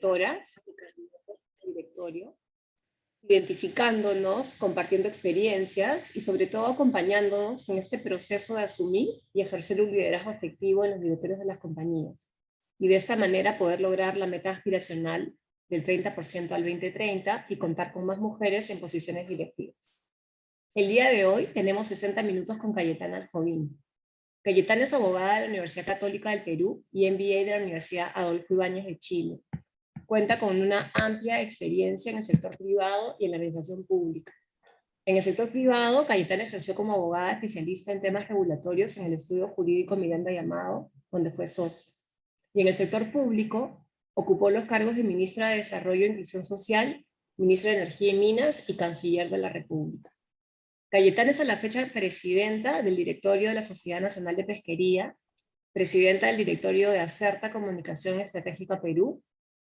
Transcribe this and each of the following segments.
directoras, directorio, identificándonos, compartiendo experiencias y sobre todo acompañándonos en este proceso de asumir y ejercer un liderazgo efectivo en los directorios de las compañías. Y de esta manera poder lograr la meta aspiracional del 30% al 2030 y contar con más mujeres en posiciones directivas. El día de hoy tenemos 60 minutos con Cayetana Alfobín. Cayetana es abogada de la Universidad Católica del Perú y MBA de la Universidad Adolfo Ibáñez de Chile. Cuenta con una amplia experiencia en el sector privado y en la administración pública. En el sector privado, Cayetana ejerció como abogada especialista en temas regulatorios en el estudio jurídico Miranda y Amado, donde fue socia. Y en el sector público, ocupó los cargos de ministra de Desarrollo e Inclusión Social, ministra de Energía y Minas y canciller de la República. Cayetana es a la fecha presidenta del directorio de la Sociedad Nacional de Pesquería, presidenta del directorio de Acerta Comunicación Estratégica Perú,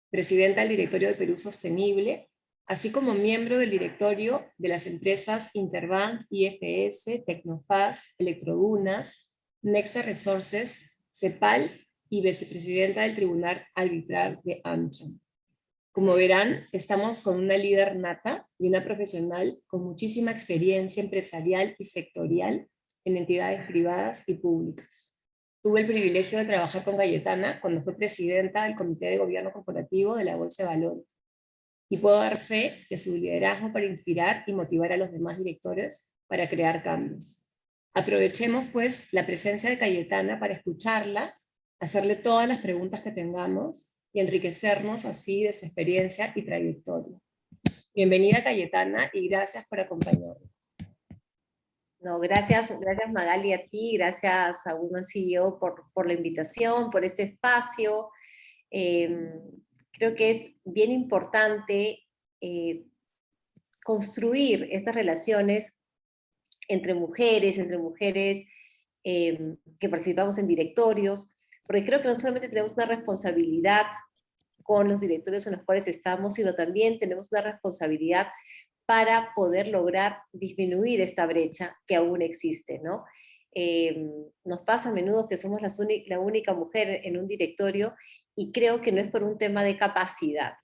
presidenta del directorio de Perú Sostenible, así como miembro del directorio de las empresas Interbank, IFS, Tecnofaz, Electrodunas, Nexa Resources, CEPAL y vicepresidenta del Tribunal Arbitral de AmCham. Como verán, estamos con una líder nata y una profesional con muchísima experiencia empresarial y sectorial en entidades privadas y públicas. Tuve el privilegio de trabajar con Cayetana cuando fue presidenta del Comité de Gobierno Corporativo de la Bolsa de Valores. Y puedo dar fe de su liderazgo para inspirar y motivar a los demás directores para crear cambios. Aprovechemos pues la presencia de Cayetana para escucharla, hacerle todas las preguntas que tengamos y enriquecernos así de su experiencia y trayectoria. Bienvenida Cayetana y gracias por acompañarnos. No, gracias Magali a ti, gracias a Women CEO por la invitación, por este espacio. Creo que es bien importante construir estas relaciones entre mujeres que participamos en directorios, porque creo que no solamente tenemos una responsabilidad con los directorios en los cuales estamos, sino también tenemos una responsabilidad para poder lograr disminuir esta brecha que aún existe, ¿no? Nos pasa a menudo que somos la única mujer en un directorio y creo que no es por un tema de capacidad,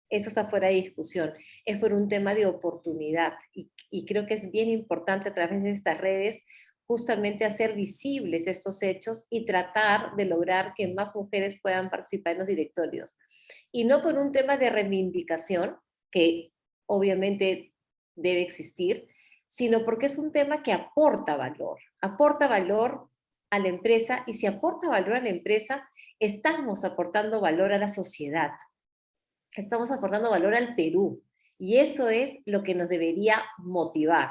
eso está fuera de discusión, es por un tema de oportunidad y creo que es bien importante a través de estas redes justamente hacer visibles estos hechos y tratar de lograr que más mujeres puedan participar en los directorios. Y no por un tema de reivindicación, que obviamente debe existir, sino porque es un tema que aporta valor a la empresa, y si aporta valor a la empresa, estamos aportando valor a la sociedad, estamos aportando valor al Perú, y eso es lo que nos debería motivar,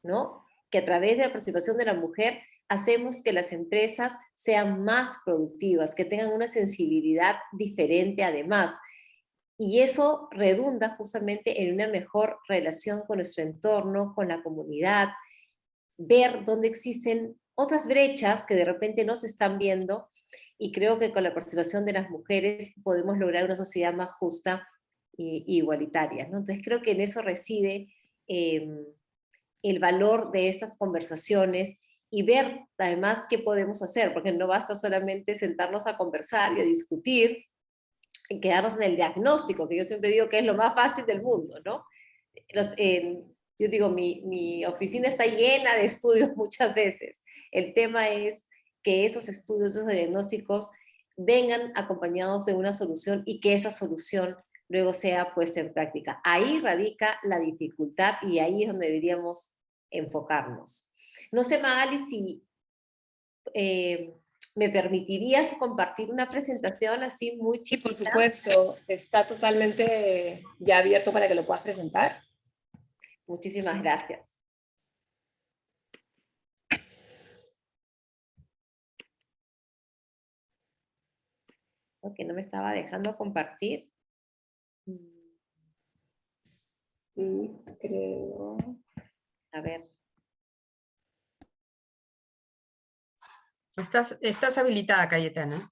¿no? Que a través de la participación de la mujer hacemos que las empresas sean más productivas, que tengan una sensibilidad diferente además, y eso redunda justamente en una mejor relación con nuestro entorno, con la comunidad, ver dónde existen otras brechas que de repente no se están viendo, y creo que con la participación de las mujeres podemos lograr una sociedad más justa e igualitaria, ¿no? Entonces creo que en eso reside el valor de estas conversaciones y ver además qué podemos hacer, porque no basta solamente sentarnos a conversar y a discutir, y quedarnos en el diagnóstico, que yo siempre digo que es lo más fácil del mundo, ¿no? Yo digo, mi oficina está llena de estudios muchas veces. El tema es que esos estudios, esos diagnósticos, vengan acompañados de una solución y que esa solución luego sea puesta en práctica. Ahí radica la dificultad y ahí es donde deberíamos enfocarnos. No sé, Magali, si ¿me permitirías compartir una presentación así muy chiquita? Sí, por supuesto, está totalmente ya abierto para que lo puedas presentar. Muchísimas gracias. Ok, no me estaba dejando compartir. Sí, creo. A ver. Estás habilitada, Cayetana.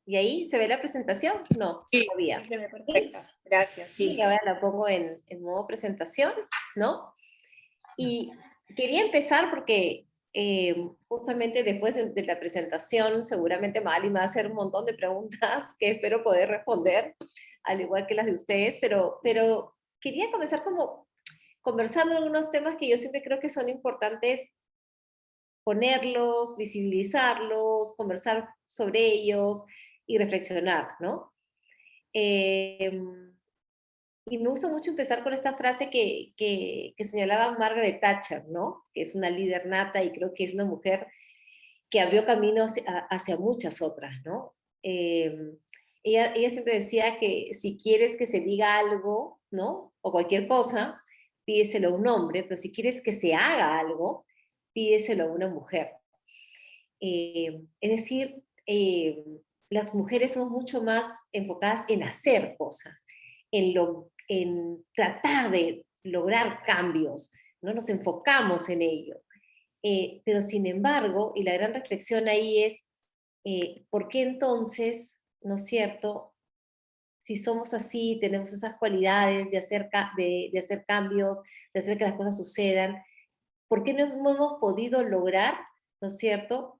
¿Y ahí se ve la presentación? No, Sí, todavía. se ve perfecta. Gracias. Sí. Y ahora la pongo en modo presentación, ¿no? Y quería empezar porque justamente después de la presentación, seguramente Mali me va a hacer un montón de preguntas que espero poder responder, al igual que las de ustedes, pero quería comenzar como conversando algunos temas que yo siempre creo que son importantes ponerlos, visibilizarlos, conversar sobre ellos y reflexionar, ¿no? Eh, y me gusta mucho empezar con esta frase que señalaba Margaret Thatcher, ¿no? Que es una líder nata y creo que es una mujer que abrió camino hacia muchas otras, ¿no? Ella siempre decía que si quieres que se diga algo, ¿no? O cualquier cosa, pídeselo a un hombre, pero si quieres que se haga algo, pídeselo a una mujer. Es decir, las mujeres son mucho más enfocadas en hacer cosas, en tratar de lograr cambios, no nos enfocamos en ello. Pero sin embargo, y la gran reflexión ahí es, ¿por qué entonces, no es cierto, si somos así, tenemos esas cualidades de hacer cambios, de hacer que las cosas sucedan, ¿por qué no hemos podido lograr, no es cierto,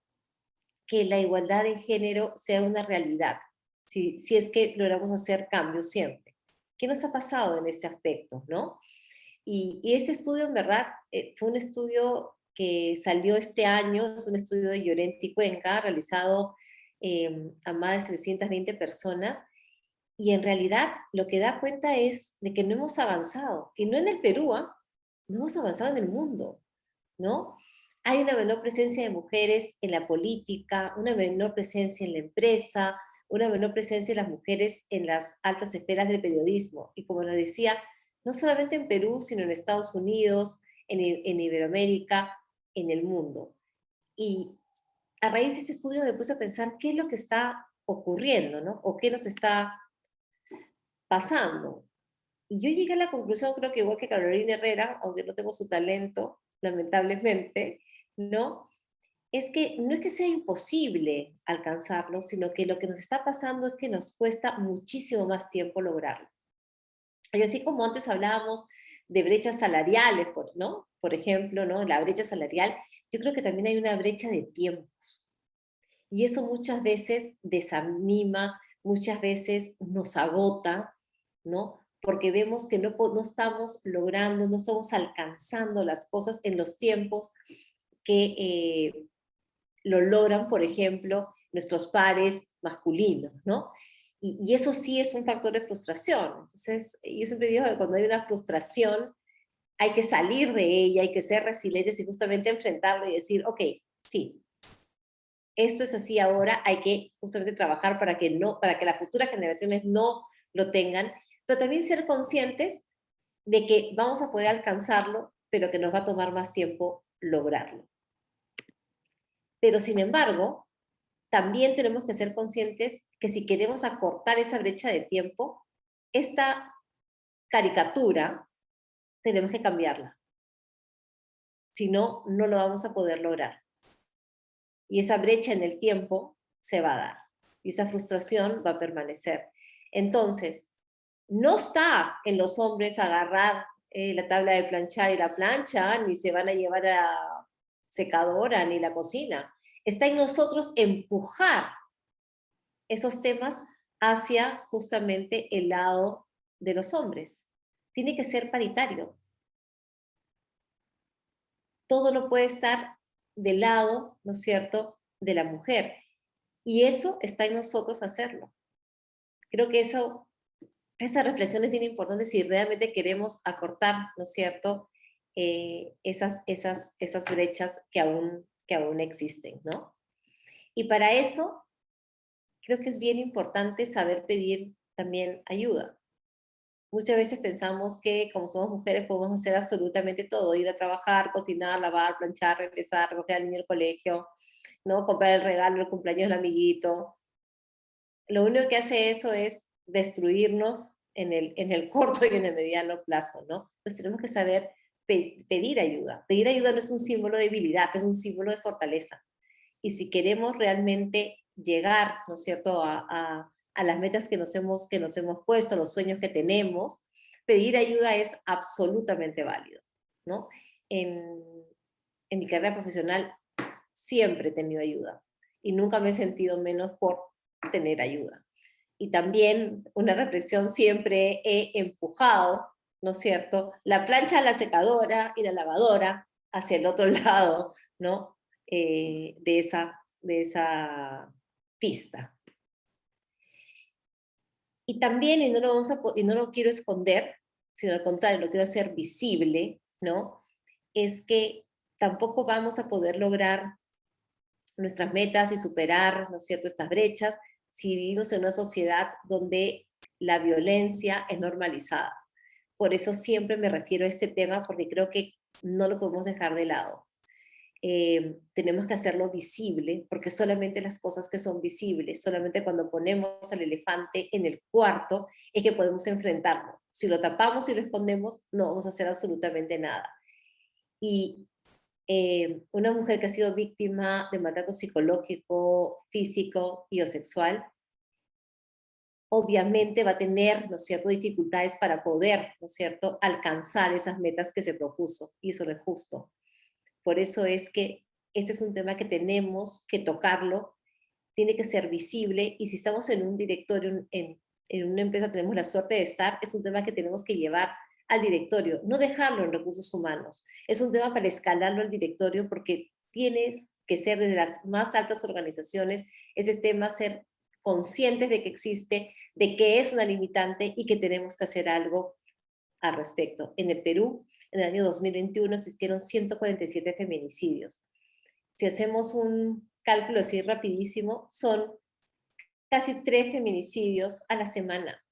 que la igualdad de género sea una realidad? Si es que logramos hacer cambios siempre. ¿Qué nos ha pasado en ese aspecto, no? Y ese estudio, en verdad, fue un estudio que salió este año, es un estudio de Llorenti Cuenca, realizado a más de 620 personas, y en realidad lo que da cuenta es de que no hemos avanzado, y no en el Perú, ¿ah? No hemos avanzado en el mundo, ¿no? Hay una menor presencia de mujeres en la política, una menor presencia en la empresa, una menor presencia de las mujeres en las altas esferas del periodismo. Y como les decía, no solamente en Perú, sino en Estados Unidos, en Iberoamérica, en el mundo. Y a raíz de ese estudio me puse a pensar qué es lo que está ocurriendo, ¿no? O qué nos está pasando. Y yo llegué a la conclusión, creo que igual que Carolina Herrera, aunque no tengo su talento, lamentablemente, ¿no? Es que no es que sea imposible alcanzarlo, sino que lo que nos está pasando es que nos cuesta muchísimo más tiempo lograrlo. Y así como antes hablábamos de brechas salariales, ¿no? Por ejemplo, ¿no? La brecha salarial, yo creo que también hay una brecha de tiempos. Y eso muchas veces desanima, muchas veces nos agota, ¿no? Porque vemos que no estamos logrando, no estamos alcanzando las cosas en los tiempos que lo logran, por ejemplo, nuestros pares masculinos, ¿no? Y eso sí es un factor de frustración. Entonces, yo siempre digo que cuando hay una frustración, hay que salir de ella, hay que ser resilientes y justamente enfrentarla y decir, ok, sí, esto es así ahora, hay que justamente trabajar para que las futuras generaciones no lo tengan, pero también ser conscientes de que vamos a poder alcanzarlo, pero que nos va a tomar más tiempo lograrlo. Pero sin embargo, también tenemos que ser conscientes que si queremos acortar esa brecha de tiempo, esta caricatura tenemos que cambiarla. Si no, no lo vamos a poder lograr. Y esa brecha en el tiempo se va a dar. Y esa frustración va a permanecer. Entonces, no está en los hombres agarrar la tabla de planchar y la plancha, ni se van a llevar a la secadora, ni la cocina. Está en nosotros empujar esos temas hacia justamente el lado de los hombres. Tiene que ser paritario. Todo no puede estar del lado, ¿no es cierto?, de la mujer. Y eso está en nosotros hacerlo. Creo que esa reflexión es bien importante si realmente queremos acortar, ¿no es cierto?, esas brechas que aún existen, ¿no? Y para eso creo que es bien importante saber pedir también ayuda. Muchas veces pensamos que como somos mujeres podemos hacer absolutamente todo, ir a trabajar, cocinar, lavar, planchar, regresar, recoger al niño al colegio, ¿no? Comprar el regalo, el cumpleaños del amiguito. Lo único que hace eso es destruirnos en el corto y en el mediano plazo, ¿no? Entonces tenemos que saber pedir ayuda. Pedir ayuda no es un símbolo de debilidad, es un símbolo de fortaleza. Y si queremos realmente llegar, ¿no es cierto?, a las metas que nos hemos puesto, los sueños que tenemos, pedir ayuda es absolutamente válido, ¿no? En, en mi carrera profesional siempre he tenido ayuda y nunca me he sentido menos por tener ayuda. Y también una reflexión, siempre he empujado, ¿no es cierto?, la plancha, la secadora y la lavadora hacia el otro lado, ¿no?, de esa pista. Y también, y no lo quiero esconder, sino al contrario, lo quiero hacer visible, ¿no?, es que tampoco vamos a poder lograr nuestras metas y superar, ¿no es cierto?, estas brechas, si vivimos en una sociedad donde la violencia es normalizada. Por eso siempre me refiero a este tema, porque creo que no lo podemos dejar de lado. Tenemos que hacerlo visible, porque solamente las cosas que son visibles, solamente cuando ponemos al elefante en el cuarto, es que podemos enfrentarlo. Si lo tapamos y lo escondemos, no vamos a hacer absolutamente nada. Y una mujer que ha sido víctima de maltrato psicológico, físico y o sexual, obviamente va a tener, ¿no es cierto?, dificultades para poder, ¿no es cierto?, alcanzar esas metas que se propuso, y eso no es justo. Por eso es que este es un tema que tenemos que tocarlo, tiene que ser visible, y si estamos en un directorio, en una empresa tenemos la suerte de estar, es un tema que tenemos que llevar al directorio, no dejarlo en recursos humanos. Es un tema para escalarlo al directorio, porque tienes que ser desde las más altas organizaciones, ese tema, ser conscientes de que existe, de que es una limitante y que tenemos que hacer algo al respecto. En el Perú, en el año 2021, existieron 147 feminicidios. Si hacemos un cálculo así rapidísimo, son casi 3 feminicidios a la semana.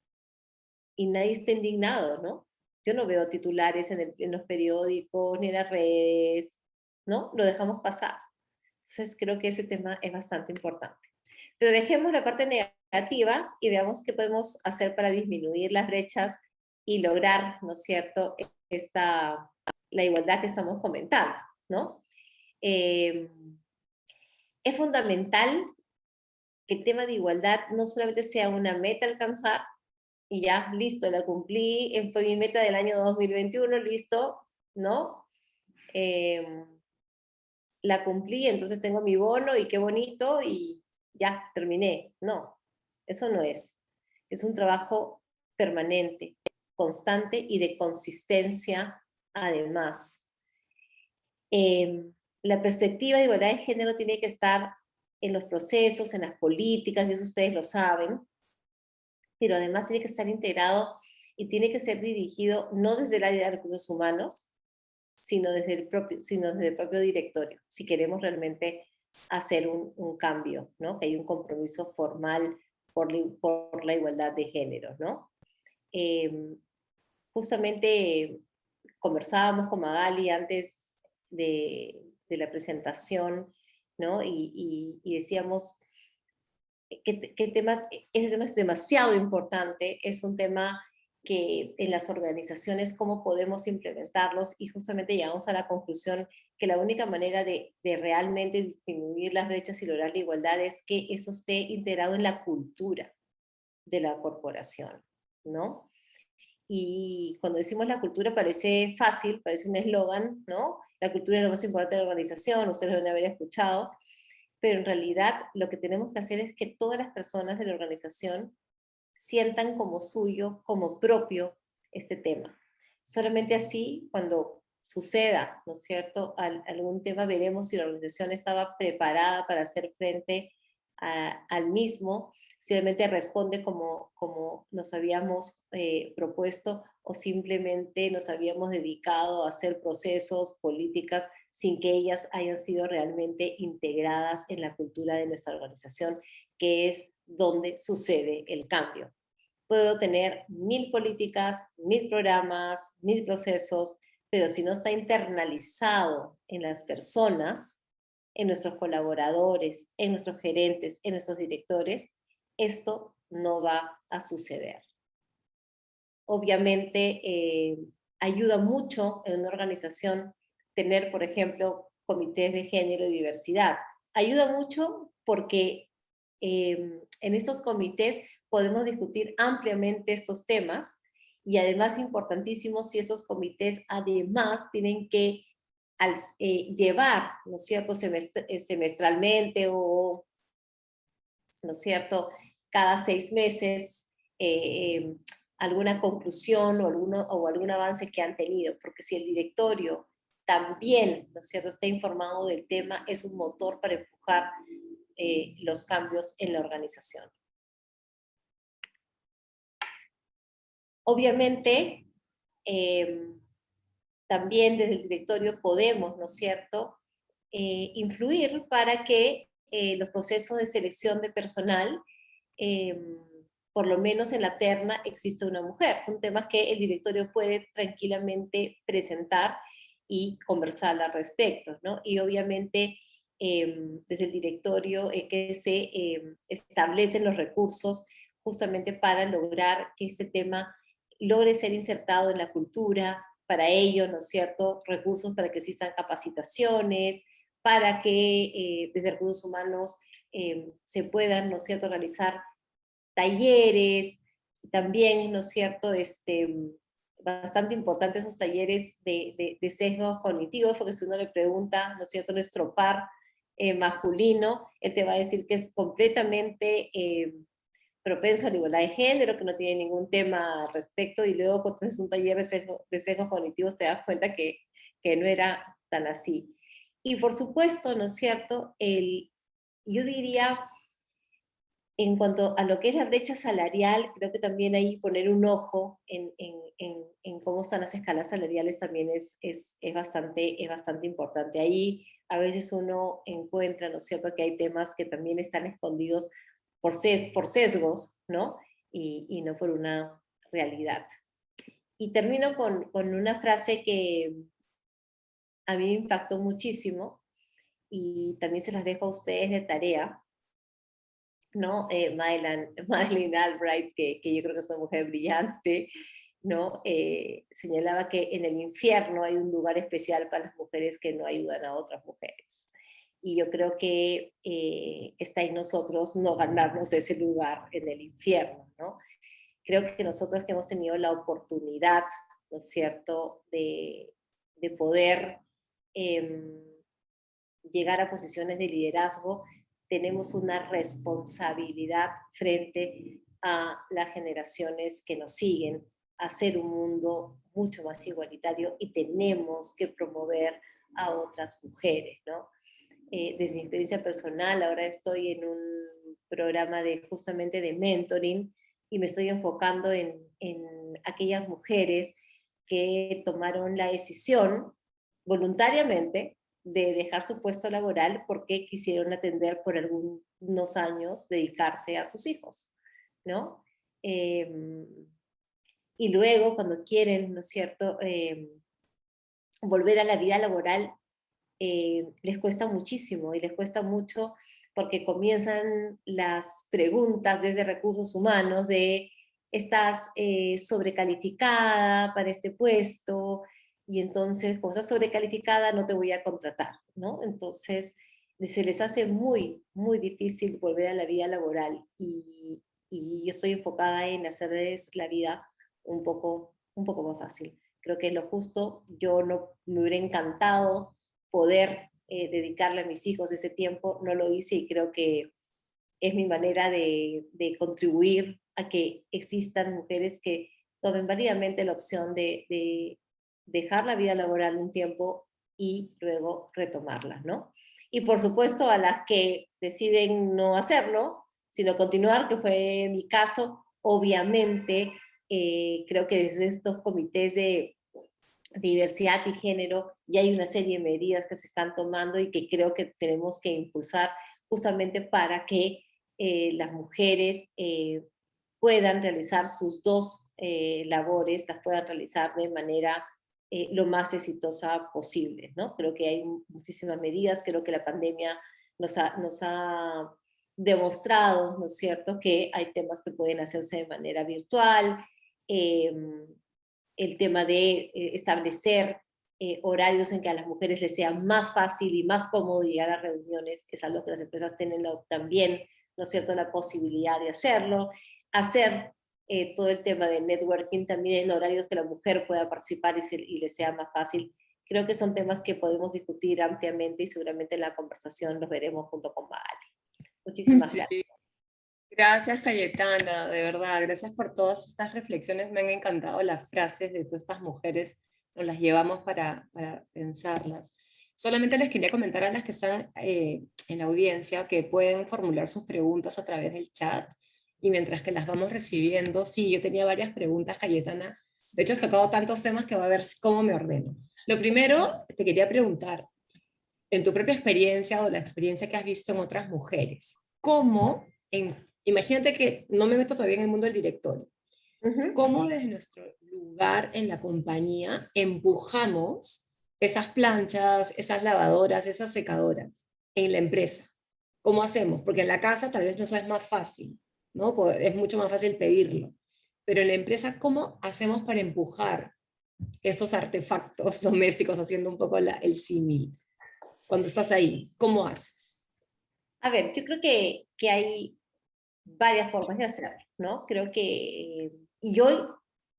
Y nadie está indignado, ¿no? Yo no veo titulares en los periódicos ni en las redes, ¿no? Lo dejamos pasar. Entonces creo que ese tema es bastante importante. Pero dejemos la parte negativa y veamos qué podemos hacer para disminuir las brechas y lograr, ¿no es cierto?, la igualdad que estamos comentando, ¿no? Es fundamental que el tema de igualdad no solamente sea una meta a alcanzar, y ya, listo, la cumplí, fue mi meta del año 2021, listo, ¿no? La cumplí, entonces tengo mi bono y qué bonito y ya, terminé. No, eso no es. Es un trabajo permanente, constante y de consistencia además. La perspectiva de igualdad de género tiene que estar en los procesos, en las políticas, y eso ustedes lo saben, pero además tiene que estar integrado y tiene que ser dirigido no desde el área de recursos humanos, sino desde el propio directorio, si queremos realmente hacer un cambio, ¿no? Que hay un compromiso formal por la igualdad de género, ¿no? Justamente conversábamos con Magali antes de la presentación, ¿no? Y decíamos que ese tema es demasiado importante, es un tema que en las organizaciones, cómo podemos implementarlos, y justamente llegamos a la conclusión que la única manera de realmente disminuir las brechas y lograr la igualdad es que eso esté integrado en la cultura de la corporación, ¿no? Y cuando decimos la cultura parece fácil, parece un eslogan, ¿no? La cultura es lo más importante de la organización, ustedes lo van a haber escuchado, pero en realidad lo que tenemos que hacer es que todas las personas de la organización sientan como suyo, como propio este tema. Solamente así, cuando suceda, ¿no es cierto?, algún tema, veremos si la organización estaba preparada para hacer frente al mismo, si realmente responde como nos habíamos propuesto, o simplemente nos habíamos dedicado a hacer procesos, políticas, sin que ellas hayan sido realmente integradas en la cultura de nuestra organización, que es donde sucede el cambio. Puedo tener 1000 políticas, 1000 programas, 1000 procesos, pero si no está internalizado en las personas, en nuestros colaboradores, en nuestros gerentes, en nuestros directores, esto no va a suceder. Obviamente, ayuda mucho en una organización tener, por ejemplo, comités de género y diversidad. Ayuda mucho porque en estos comités podemos discutir ampliamente estos temas, y además importantísimo si esos comités además tienen que al llevar, ¿no es cierto?, semestralmente o, ¿no es cierto?, cada 6 meses, alguna conclusión o algún avance que han tenido, porque si el directorio también, ¿no es cierto?, está informado del tema, es un motor para empujar los cambios en la organización. Obviamente, también desde el directorio podemos, ¿no es cierto?, influir para que los procesos de selección de personal, por lo menos en la terna, exista una mujer. Son temas que el directorio puede tranquilamente presentar y conversar al respecto, ¿no? Y obviamente desde el directorio es que se establecen los recursos justamente para lograr que ese tema logre ser insertado en la cultura, para ello, ¿no es cierto?, recursos para que existan capacitaciones, para que desde recursos humanos se puedan, ¿no es cierto?, realizar talleres, también, ¿no es cierto?, bastante importantes esos talleres de sesgos cognitivos, porque si uno le pregunta, ¿no es cierto?, nuestro par masculino, él te va a decir que es completamente propenso a la igualdad de género, que no tiene ningún tema al respecto, y luego cuando haces un taller de sesgos cognitivos te das cuenta que no era tan así. Y por supuesto, ¿no es cierto?, yo diría, en cuanto a lo que es la brecha salarial, creo que también ahí poner un ojo en cómo están las escalas salariales también es bastante importante. Ahí a veces uno encuentra, ¿no es cierto?, que hay temas que también están escondidos por sesgos, ¿no? Y no por una realidad. Y termino con una frase que a mí me impactó muchísimo y también se las dejo a ustedes de tarea, ¿no? Madeleine Albright, que yo creo que es una mujer brillante, ¿no? Señalaba que en el infierno hay un lugar especial para las mujeres que no ayudan a otras mujeres. Y yo creo que está en nosotros no ganarnos ese lugar en el infierno, ¿no? Creo que nosotros que hemos tenido la oportunidad, ¿no es cierto?, de poder llegar a posiciones de liderazgo, tenemos una responsabilidad frente a las generaciones que nos siguen, a hacer un mundo mucho más igualitario y tenemos que promover a otras mujeres, ¿no? Desde mi experiencia personal, ahora estoy en un programa justamente de mentoring y me estoy enfocando en aquellas mujeres que tomaron la decisión voluntariamente de dejar su puesto laboral porque quisieron atender por algunos años, dedicarse a sus hijos, ¿no? Y luego, cuando quieren, ¿no es cierto?, volver a la vida laboral, les cuesta muchísimo y les cuesta mucho porque comienzan las preguntas desde recursos humanos de estás sobrecalificada para este puesto y entonces como estás sobrecalificada no te voy a contratar, ¿no? Entonces se les hace muy, muy difícil volver a la vida laboral y yo estoy enfocada en hacerles la vida un poco más fácil. Creo que es lo justo. Yo no me hubiera encantado poder dedicarle a mis hijos ese tiempo, no lo hice y creo que es mi manera de contribuir a que existan mujeres que tomen válidamente la opción de dejar la vida laboral un tiempo y luego retomarla, ¿no? Y por supuesto a las que deciden no hacerlo, sino continuar, que fue mi caso, obviamente creo que desde estos comités de diversidad y género, y hay una serie de medidas que se están tomando y que creo que tenemos que impulsar justamente para que las mujeres puedan realizar sus dos labores, las puedan realizar de manera lo más exitosa posible, ¿no? Creo que hay muchísimas medidas, creo que la pandemia nos ha demostrado, ¿no es cierto?, que hay temas que pueden hacerse de manera virtual, el tema de establecer horarios en que a las mujeres les sea más fácil y más cómodo llegar a reuniones, es algo que las empresas tienen también, ¿no es cierto?, la posibilidad de hacerlo, hacer todo el tema de networking también en horarios que la mujer pueda participar y le sea más fácil, creo que son temas que podemos discutir ampliamente y seguramente en la conversación los veremos junto con Vale. Muchísimas Sí. gracias. Gracias, Cayetana, de verdad, gracias por todas estas reflexiones, me han encantado las frases de todas estas mujeres, nos las llevamos para pensarlas. Solamente les quería comentar a las que están en la audiencia que pueden formular sus preguntas a través del chat, y mientras que las vamos recibiendo, sí, yo tenía varias preguntas, Cayetana, de hecho has tocado tantos temas que va a ver cómo me ordeno. Lo primero, te quería preguntar, en tu propia experiencia o la experiencia que has visto en otras mujeres, ¿cómo, imagínate que no me meto todavía en el mundo del directorio, cómo desde nuestro lugar en la compañía empujamos esas planchas, esas lavadoras, esas secadoras en la empresa? ¿Cómo hacemos? Porque en la casa tal vez nos es más fácil, ¿no? Es mucho más fácil pedirlo. Pero en la empresa, ¿cómo hacemos para empujar estos artefactos domésticos, haciendo un poco el símil? Cuando estás ahí, ¿cómo haces? A ver, yo creo que hay varias formas de hacerlo, ¿no? Creo que, y hoy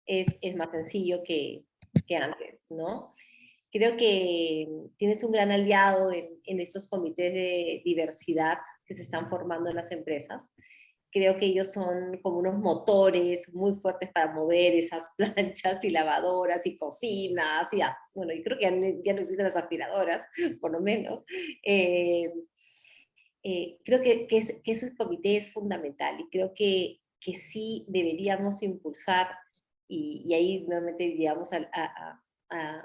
es más sencillo que antes, ¿no? Creo que tienes un gran aliado en esos comités de diversidad que se están formando en las empresas. Creo que ellos son como unos motores muy fuertes para mover esas planchas y lavadoras y cocinas. Y bueno, yo creo que ya no existen las aspiradoras, por lo menos. Eh, Creo que ese comité es fundamental y creo que sí deberíamos impulsar, y ahí nuevamente diríamos a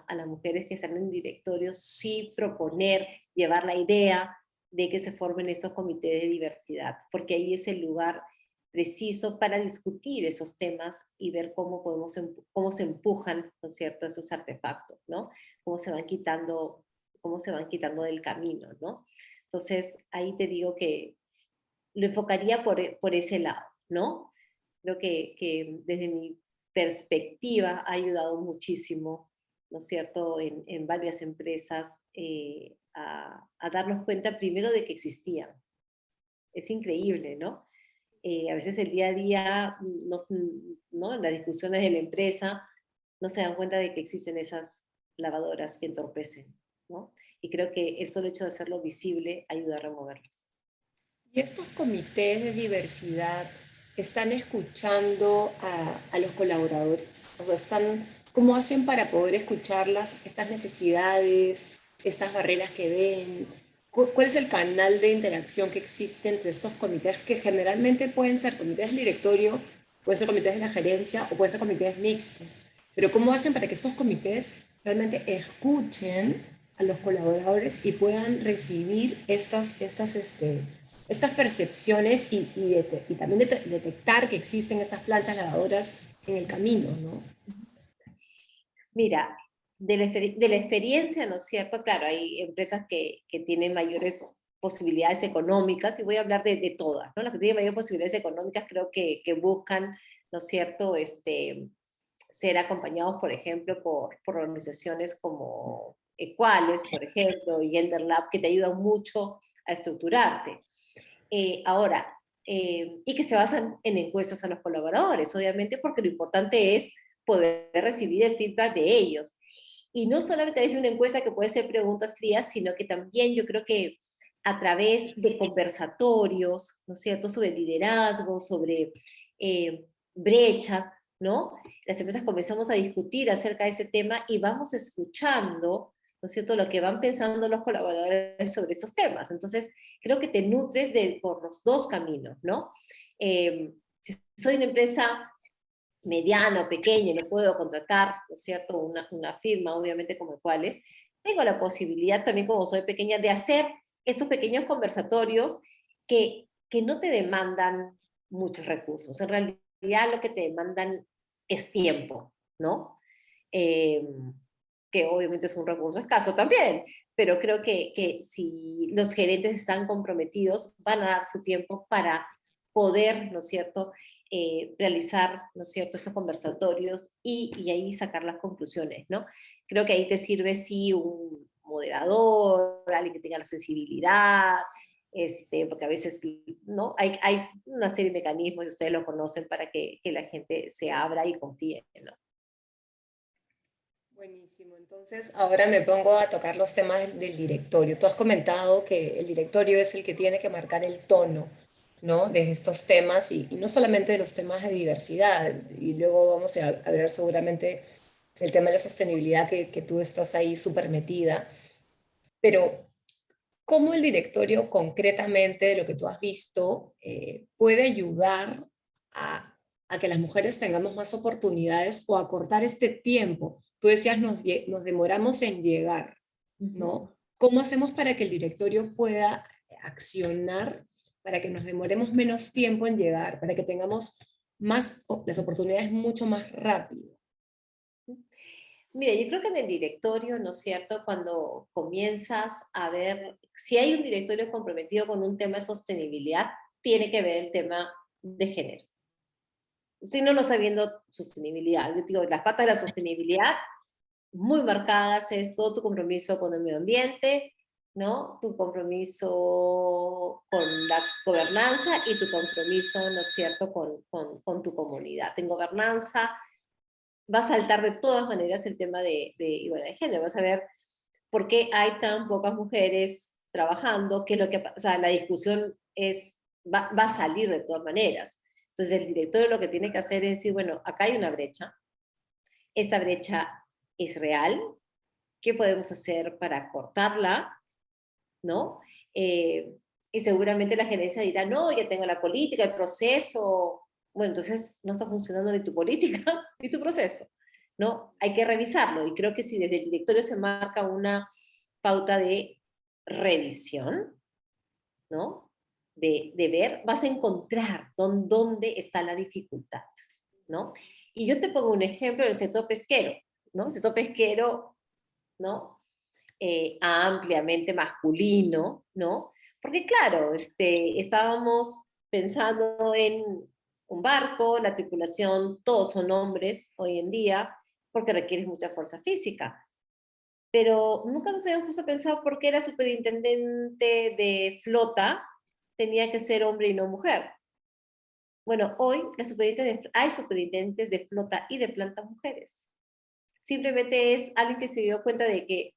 las mujeres que están en directorios, sí proponer, llevar la idea de que se formen estos comités de diversidad, porque ahí es el lugar preciso para discutir esos temas y ver cómo se empujan, ¿no es cierto?, esos artefactos, ¿no? Cómo se van quitando del camino, ¿no? Entonces, ahí te digo que lo enfocaría por ese lado, ¿no? Creo que desde mi perspectiva ha ayudado muchísimo, ¿no es cierto?, en varias empresas a darnos cuenta primero de que existían. Es increíble, ¿no? A veces el día a día, ¿no? En las discusiones de la empresa, no se dan cuenta de que existen esas lavadoras que entorpecen, ¿no? Y creo que el solo hecho de hacerlo visible ayuda a removerlos. ¿Y estos comités de diversidad están escuchando a los colaboradores? O sea, ¿cómo hacen para poder escucharlas, estas necesidades, estas barreras que ven? ¿Cuál es el canal de interacción que existe entre estos comités, que generalmente pueden ser comités del directorio, pueden ser comités de la gerencia o pueden ser comités mixtos? Pero ¿cómo hacen para que estos comités realmente escuchen a los colaboradores y puedan recibir estas percepciones y también detectar que existen estas planchas lavadoras en el camino, ¿no? Mira, de la experiencia, ¿no es cierto? Claro, hay empresas que tienen mayores posibilidades económicas, y voy a hablar de todas, ¿no? Las que tienen mayores posibilidades económicas creo que buscan, ¿no es cierto?, ser acompañados, por ejemplo, por organizaciones como Equales, por ejemplo, y Gender Lab, que te ayudan mucho a estructurarte. Ahora, y que se basan en encuestas a los colaboradores, obviamente, porque lo importante es poder recibir el feedback de ellos. Y no solamente es una encuesta que puede ser preguntas frías, sino que también yo creo que a través de conversatorios, ¿no es cierto?, sobre liderazgo, sobre brechas, ¿no? Las empresas comenzamos a discutir acerca de ese tema y vamos escuchando, ¿no es cierto?, lo que van pensando los colaboradores sobre estos temas. Entonces, creo que te nutres por los dos caminos, ¿no? Si soy una empresa mediana o pequeña y no puedo contratar, ¿no es cierto?, una firma, obviamente como Equales, tengo la posibilidad también, como soy pequeña, de hacer estos pequeños conversatorios que no te demandan muchos recursos. En realidad lo que te demandan es tiempo, ¿no? Eh, que obviamente es un recurso escaso también, pero creo que si los gerentes están comprometidos, van a dar su tiempo para poder, ¿no es cierto?, realizar, ¿no es cierto?, estos conversatorios y ahí sacar las conclusiones, ¿no? Creo que ahí te sirve, sí, un moderador, alguien que tenga la sensibilidad, porque a veces, ¿no? Hay una serie de mecanismos, y ustedes lo conocen, para que la gente se abra y confíe, ¿no? Buenísimo. Entonces, ahora me pongo a tocar los temas del directorio. Tú has comentado que el directorio es el que tiene que marcar el tono, ¿no? De estos temas y no solamente de los temas de diversidad. Y luego vamos a hablar seguramente del tema de la sostenibilidad que tú estás ahí súper metida. Pero, ¿cómo el directorio concretamente, de lo que tú has visto, puede ayudar a, a que las mujeres tengamos más oportunidades o a cortar este tiempo? Tú decías, nos demoramos en llegar, Ujú. ¿no? ¿Cómo hacemos para que el directorio pueda accionar, para que nos demoremos menos tiempo en llegar, para que tengamos las oportunidades mucho más rápido? Mira, yo creo que en el directorio, ¿no es cierto? Cuando comienzas a ver, si hay un directorio comprometido con un tema de sostenibilidad, tiene que ver el tema de género. Si no lo está viendo sostenibilidad, yo digo, las patas de la sostenibilidad muy marcadas es todo tu compromiso con el medio ambiente, ¿no? Tu compromiso con la gobernanza y tu compromiso, ¿no es cierto?, con tu comunidad. En gobernanza va a saltar de todas maneras el tema de igualdad de género. Vas a ver por qué hay tan pocas mujeres trabajando, qué es lo que, o sea, la discusión va a salir de todas maneras. Entonces el director lo que tiene que hacer es decir, bueno, acá hay una brecha, esta brecha es real, ¿qué podemos hacer para cortarla? ¿No? Eh, y seguramente la gerencia dirá, no, ya tengo la política, el proceso. Bueno, entonces no está funcionando ni tu política ni tu proceso, ¿no? Hay que revisarlo y creo que si desde el directorio se marca una pauta de revisión, ¿no? De ver, vas a encontrar dónde está la dificultad, ¿no? Y yo te pongo un ejemplo del sector pesquero, ¿no? El sector pesquero, ¿no? Ampliamente masculino, ¿no? Porque claro, estábamos pensando en un barco, la tripulación, todos son hombres hoy en día, porque requieres mucha fuerza física. Pero nunca nos habíamos puesto a pensar por qué la superintendente de flota tenía que ser hombre y no mujer. Bueno, hoy hay superintendentes de flota y de plantas mujeres. Simplemente es alguien que se dio cuenta de que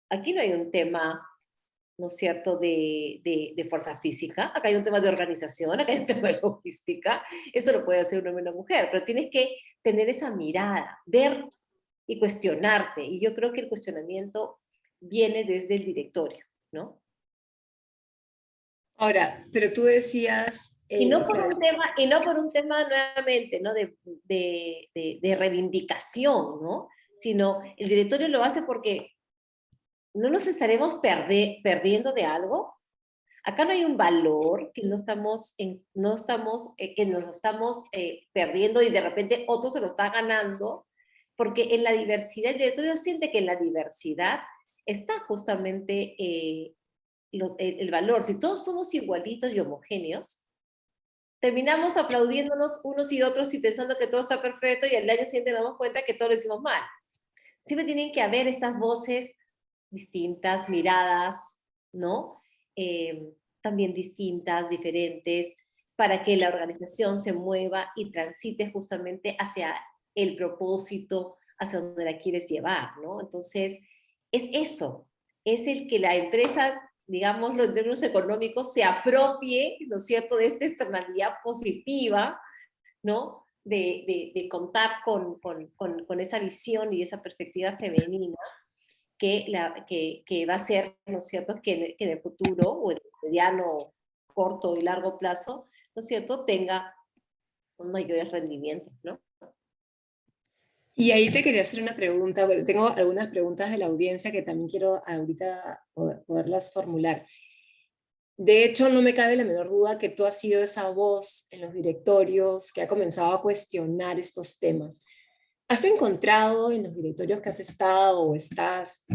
aquí no hay un tema, ¿no es cierto?, de fuerza física, acá hay un tema de organización, acá hay un tema de logística, eso lo puede hacer un hombre y una mujer, pero tienes que tener esa mirada, ver y cuestionarte, y yo creo que el cuestionamiento viene desde el directorio, ¿no? Ahora, pero tú decías, claro, Y no por un tema nuevamente, ¿no? De reivindicación, ¿no? Sino el directorio lo hace porque no nos estaremos perdiendo de algo. Acá no hay un valor que que nos estamos perdiendo y de repente otro se lo está ganando, porque en la diversidad, el directorio siente que en la diversidad está justamente el valor. Si todos somos igualitos y homogéneos, terminamos aplaudiéndonos unos y otros y pensando que todo está perfecto y al año siguiente nos damos cuenta que todo lo hicimos mal. Siempre tienen que haber estas voces distintas, miradas, ¿no? También distintas, diferentes, para que la organización se mueva y transite justamente hacia el propósito, hacia donde la quieres llevar, ¿no? Entonces, es eso, es el que la empresa, digámoslo en términos económicos, se apropie, ¿no es cierto?, de esta externalidad positiva, ¿no? De contar con esa visión y esa perspectiva femenina que va a ser, ¿no es cierto?, que en el futuro, o en el mediano, corto y largo plazo, ¿no es cierto?, tenga un mayores rendimientos, ¿no? y ahí te quería hacer una pregunta, bueno, tengo algunas preguntas de la audiencia que también quiero ahorita poderlas formular. De hecho, no me cabe la menor duda que tú has sido esa voz en los directorios que ha comenzado a cuestionar estos temas. ¿Has encontrado en los directorios que has estado o estás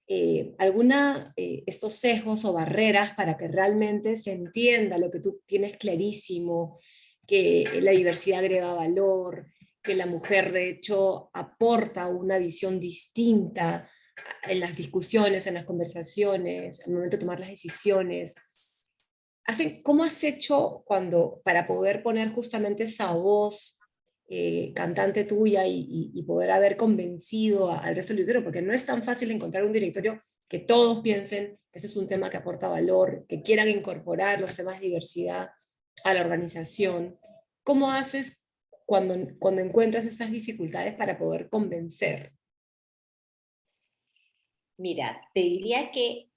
estos sesgos o barreras para que realmente se entienda lo que tú tienes clarísimo, que la diversidad agrega valor, que la mujer de hecho aporta una visión distinta en las discusiones, en las conversaciones, al momento de tomar las decisiones? ¿Cómo has hecho para poder poner justamente esa voz cantante tuya y poder haber convencido al resto del directorio, porque no es tan fácil encontrar un directorio que todos piensen que ese es un tema que aporta valor, que quieran incorporar los temas de diversidad a la organización. ¿Cómo haces cuando encuentras estas dificultades para poder convencer? Mira, te diría que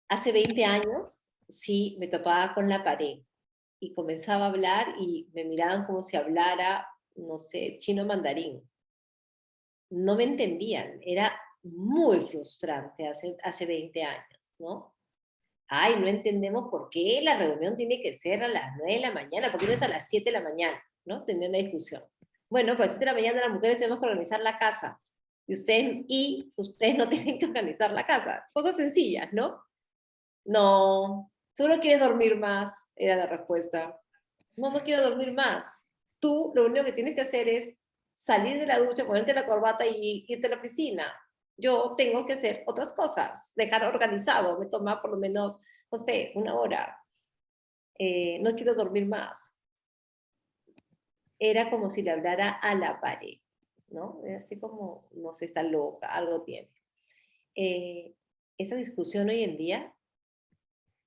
hace 20 años sí me topaba con la pared y comenzaba a hablar y me miraban como si hablara, no sé, chino mandarín. No me entendían, era muy frustrante hace 20 años, ¿no? Ay, no entendemos por qué la reunión tiene que ser a las 9 de la mañana, por qué no es a las 7 de la mañana, ¿no? Teniendo una discusión. Bueno, pues a las 7 de la mañana las mujeres tenemos que organizar la casa y ustedes no tienen que organizar la casa. Cosas sencillas, ¿no? No, tú no quieres dormir más, era la respuesta. No, no quiero dormir más. Tú lo único que tienes que hacer es salir de la ducha, ponerte la corbata y irte a la piscina. Yo tengo que hacer otras cosas, dejar organizado, me toma por lo menos, no sé, una hora. No quiero dormir más. Era como si le hablara a la pared, ¿no? Era así como, no sé, está loca, algo tiene. Esa discusión hoy en día,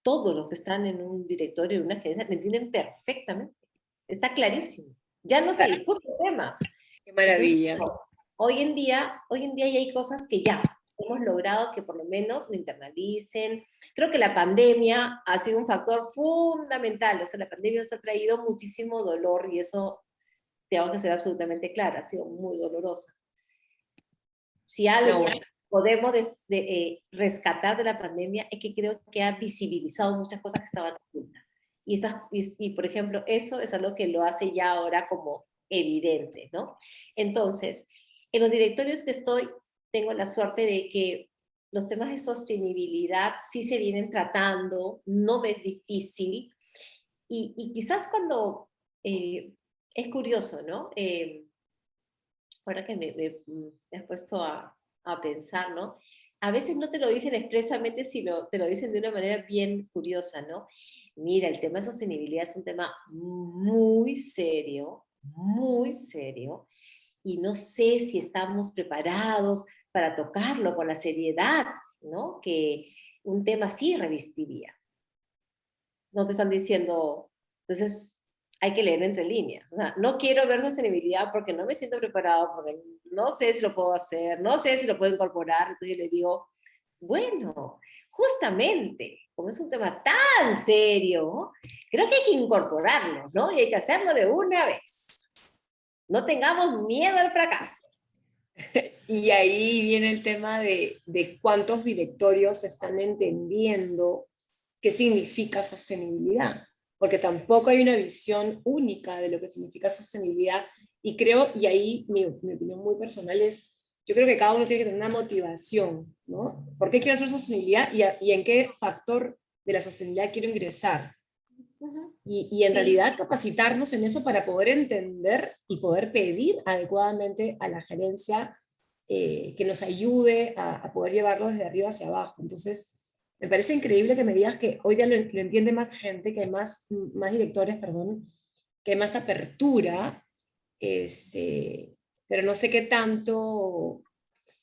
todos los que están en un directorio de una agencia me entienden perfectamente. Está clarísimo. Ya no se discute el tema. Qué Entonces, maravilla. hoy en día ya hay cosas que ya hemos logrado que por lo menos lo internalicen. Creo que la pandemia ha sido un factor fundamental. O sea, la pandemia nos ha traído muchísimo dolor y eso tengo que ser absolutamente clara, ha sido muy dolorosa. Si algo No, podemos rescatar de la pandemia es que creo que ha visibilizado muchas cosas que estaban ocultas. Y, por ejemplo, eso es algo que lo hace ya ahora como evidente, ¿no? Entonces, en los directorios que estoy, tengo la suerte de que los temas de sostenibilidad sí se vienen tratando, no me es difícil, y quizás cuando, es curioso, ¿no? Ahora que me has puesto a pensar, ¿no? A veces no te lo dicen expresamente, sino te lo dicen de una manera bien curiosa, ¿no? Mira, el tema de sostenibilidad es un tema muy serio, y no sé si estamos preparados para tocarlo con la seriedad, ¿no? Que un tema así revestiría. No te están diciendo, entonces hay que leer entre líneas. O sea, no quiero ver sostenibilidad porque no me siento preparado, porque no sé si lo puedo hacer, no sé si lo puedo incorporar. Entonces yo le digo, bueno, justamente, como es un tema tan serio, creo que hay que incorporarlo, ¿no? Y hay que hacerlo de una vez. No tengamos miedo al fracaso. y ahí viene el tema de cuántos directorios están entendiendo qué significa sostenibilidad, porque tampoco hay una visión única de lo que significa sostenibilidad, y creo, y ahí mi opinión muy personal es, yo creo que cada uno tiene que tener una motivación, ¿no? ¿Por qué quiero hacer sostenibilidad y en qué factor de la sostenibilidad quiero ingresar? Y en Sí, realidad capacitarnos en eso para poder entender y poder pedir adecuadamente a la gerencia que nos ayude a poder llevarlo desde arriba hacia abajo. Entonces, me parece increíble que me digas que hoy día lo entiende más gente, que hay más directores, perdón, que hay más apertura, pero no sé qué tanto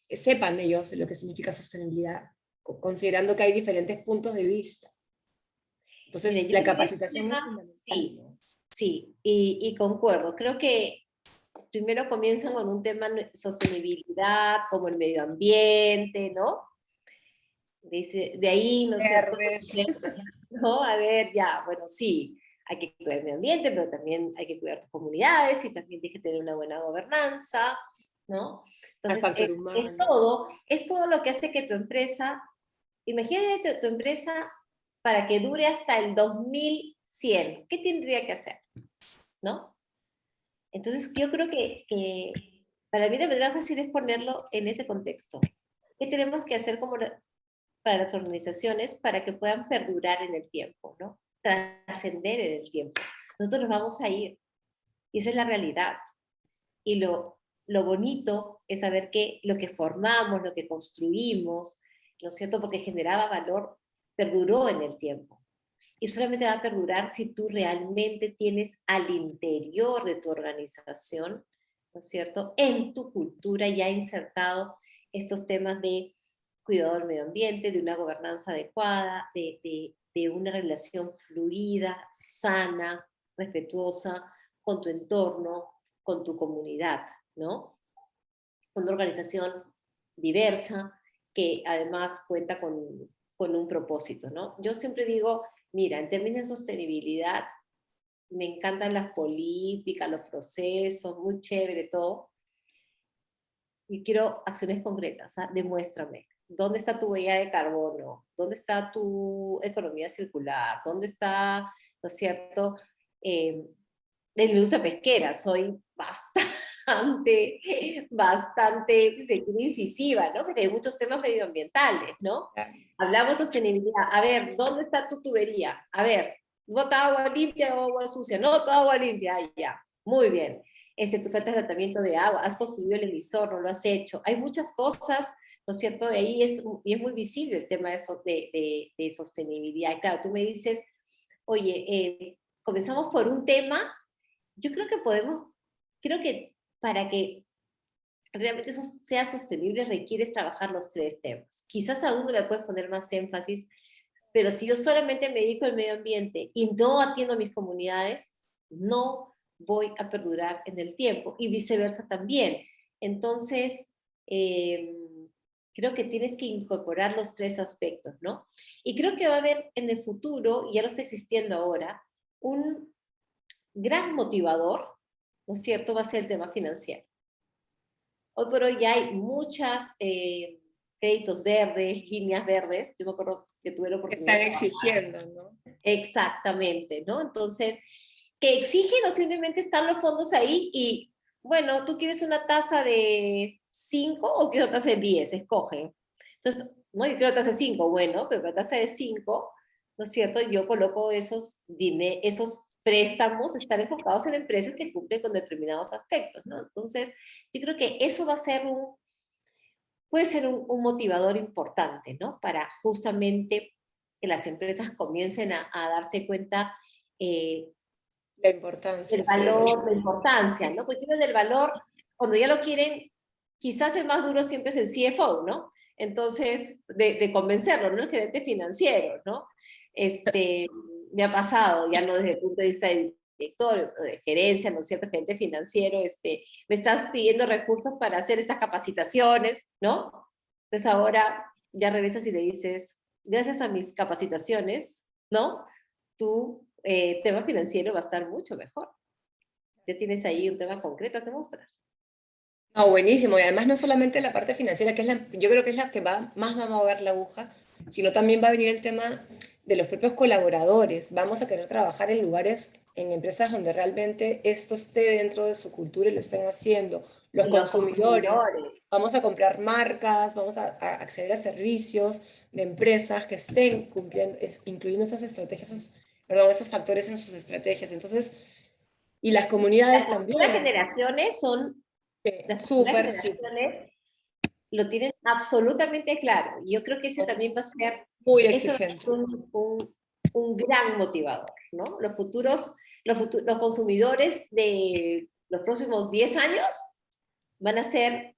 sepan ellos lo que significa sostenibilidad, considerando que hay diferentes puntos de vista. mire, Entonces, yo la creo que es un capacitación es tema, fundamental, sí, ¿no? sí, y concuerdo. Creo que primero comienzan con un tema de sostenibilidad, como el medio ambiente, ¿no? De ahí, ¿no es cierto? Verdes. ¿No? A ver, ya, bueno, sí, hay que cuidar el medio ambiente, pero también hay que cuidar tus comunidades y también tienes que tener una buena gobernanza, ¿no? Al Entonces, factor humano. es todo lo que hace que tu empresa, imagínate tu empresa para que dure hasta el 2100, ¿qué tendría que hacer? ¿No? Entonces, yo creo que para mí la manera fácil es ponerlo en ese contexto. ¿Qué tenemos que hacer para las organizaciones para que puedan perdurar en el tiempo, ¿no? Trascender en el tiempo? Nosotros nos vamos a ir, y esa es la realidad. Y lo bonito es saber que lo que formamos, lo que construimos, ¿no es cierto? Porque generaba valor, perduró en el tiempo. Y solamente va a perdurar si tú realmente tienes al interior de tu organización ¿no es cierto?, en tu cultura ya insertado estos temas de cuidado del medio ambiente, de una gobernanza adecuada, de una relación fluida, sana, respetuosa con tu entorno, con tu comunidad, ¿no? Una organización diversa que además cuenta con un propósito, ¿no? Yo siempre digo, mira, en términos de sostenibilidad, me encantan las políticas, los procesos, muy chévere todo, y quiero acciones concretas, ¿ah? Demuéstrame. ¿Dónde está tu huella de carbono? ¿Dónde está tu economía circular? ¿Dónde está, no es cierto, de la industria pesquera? Soy bastante, si se quiere, incisiva, ¿no? Porque hay muchos temas medioambientales, ¿no? Hablamos de sostenibilidad. A ver, ¿dónde está tu tubería? A ver, ¿bota agua limpia o agua sucia? No, toda agua limpia. Ah, ya. Muy bien. Tu falta de tratamiento de agua. ¿Has construido el emisor? ¿No lo has hecho? Hay muchas cosas, ¿no es cierto? De ahí y es muy visible el tema de sostenibilidad. Y claro, tú me dices, oye, comenzamos por un tema. Yo creo que para que realmente eso sea sostenible requieres trabajar los tres temas. Quizás a uno le puedes poner más énfasis, pero si yo solamente me dedico al medio ambiente y no atiendo a mis comunidades, no voy a perdurar en el tiempo y viceversa también. Entonces, eh, creo que tienes que incorporar los tres aspectos, ¿no? Y creo que va a haber en el futuro, y ya lo está existiendo ahora, un gran motivador, ¿no es cierto?, va a ser el tema financiero. Hoy por hoy ya hay muchas créditos verdes, líneas verdes. Yo me acuerdo que tuve la Que oportunidad están de trabajar. exigiendo, ¿no? Exactamente, ¿no? Entonces, que exigen o simplemente están los fondos ahí y, bueno, tú quieres una tasa de 5 o quieres una tasa de 10, escoge. Entonces, no, yo quiero tasa de 5, bueno, pero para tasa de 5, ¿no es cierto? Yo coloco esos préstamos, están enfocados en empresas que cumplen con determinados aspectos, ¿no? Entonces, yo creo que eso va a ser puede ser un motivador importante, ¿no? Para justamente que las empresas comiencen a darse cuenta eh, La del importancia, sí. valor, de importancia, ¿no? Porque tienen el valor, cuando ya lo quieren, quizás el más duro siempre es el CFO, ¿no? Entonces, de convencerlo, ¿no? El gerente financiero, ¿no? Me ha pasado, ya no desde el punto de vista del director, o de gerencia, ¿no es cierto? Gerente financiero, me estás pidiendo recursos para hacer estas capacitaciones, ¿no? Entonces ahora ya regresas y le dices, gracias a mis capacitaciones, ¿no? Tu tema financiero va a estar mucho mejor. Ya tienes ahí un tema concreto que mostrar. No, buenísimo. Y además no solamente la parte financiera, que es yo creo que es la que más va a mover la aguja, sino también va a venir el tema de los propios colaboradores. Vamos a querer trabajar en lugares, en empresas donde realmente esto esté dentro de su cultura y lo estén haciendo. Los Y los consumidores, consumidores. vamos a comprar marcas, vamos a acceder a servicios de empresas que estén cumpliendo, incluyendo estas estrategias, perdón, esos factores en sus estrategias. Entonces, y las Las comunidades futuras también. generaciones las futuras Súper, súper. generaciones lo tienen absolutamente claro. Y yo creo que ese también va a ser, Muy eso va a exigente. ser un gran motivador, ¿no? Los consumidores de los próximos 10 años van a ser,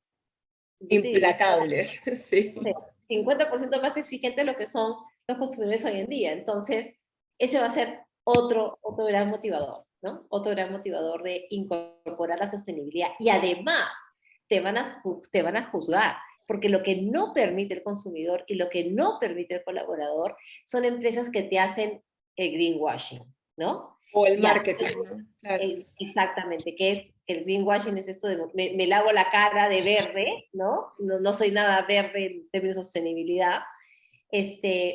yo te diría, Implacables, sí. no sé, 50% más exigentes de lo que son los consumidores hoy en día. Entonces, ese va a ser otro gran motivador, ¿no? Otro gran motivador de incorporar la sostenibilidad. Y además, te van a juzgar, porque lo que no permite el consumidor y lo que no permite el colaborador son empresas que te hacen el greenwashing, ¿no? O el Ya, marketing, ¿no? Claro. exactamente, que es el greenwashing, es esto de me lavo la cara de verde, ¿no? No soy nada verde en términos de sostenibilidad,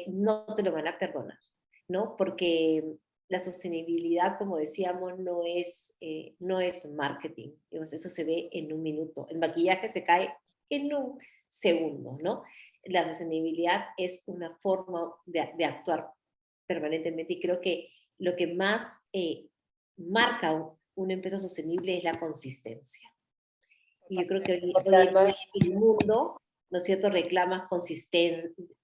no te lo van a perdonar, ¿no? Porque la sostenibilidad, como decíamos, no es marketing. Eso se ve en un minuto. El maquillaje se cae en un segundo, ¿no? La sostenibilidad es una forma de actuar permanentemente y creo que lo que más marca una empresa sostenible es la consistencia. Y yo creo que Porque hoy en día además, el mundo, ¿no es cierto?, reclama